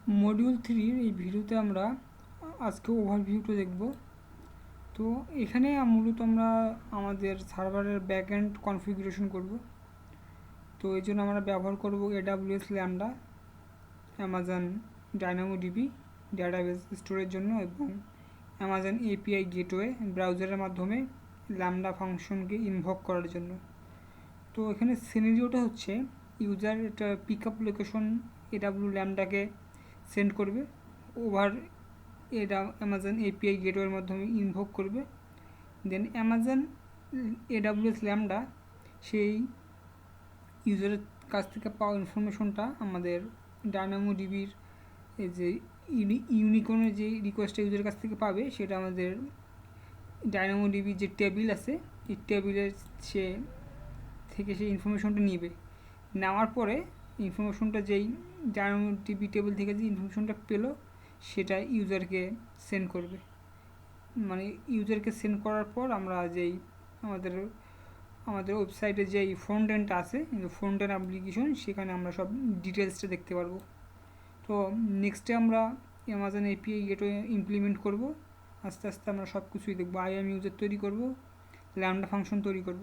Module 3 এই ভিডিওতে আমরা আজকে ওভারভিউটা দেখব। তো এখানে মূলত আমরা আমাদের সার্ভারের ব্যাকএন্ড কনফিগারেশন করব। তো এই জন্য আমরা ব্যবহার করব AWS ল্যামডা, অ্যামাজন ডায়নামোডিবি ডাটাবেস স্টোরের জন্য এবং অ্যামাজন API গেটওয়ে ব্রাউজারের মাধ্যমে ল্যামডা ফাংশনকে ইনভোক করার জন্য। তো এখানে সিনারিওটা হচ্ছে ইউজার একটা পিক আপ লোকেশন AW ল্যামডাকে সেন্ড করবে, ওভার এটা অ্যামাজন API গেটওয়ের মাধ্যমে ইনভোক করবে। দেন অ্যামাজন AWS ল্যামডা সেই ইউজারের কাছ থেকে পাওয়া ইনফরমেশনটা আমাদের ডায়নামোডিবির এই যে ইউনিকর্নের যে রিকোয়েস্টটা ইউজারের কাছ থেকে পাবে সেটা আমাদের ডায়নামোডিবির যে টেবিল আছে এই টেবিলের থেকে সেই ইনফরমেশনটা নেবে। নেওয়ার পরে ইনফরমেশনটা যেই ডায়নামোডিবি টেবিল থেকে যে ইনফরমেশনটা পেলো সেটা ইউজারকে সেন্ড করবে। মানে ইউজারকে সেন্ড করার পর আমরা যেই আমাদের ওয়েবসাইটে যেই ফ্রন্ট এন্ডটা আছে ফ্রন্ট এন্ড অ্যাপ্লিকেশন সেখানে আমরা সব ডিটেলসটা দেখতে পারবো। তো নেক্সটে আমরা অ্যামাজন API গেটওয়ে ইমপ্লিমেন্ট করব। আস্তে আস্তে আমরা সব কিছুই দেখবো। IAM ইউজার তৈরি করব, ল্যামডা ফাংশন তৈরি করব।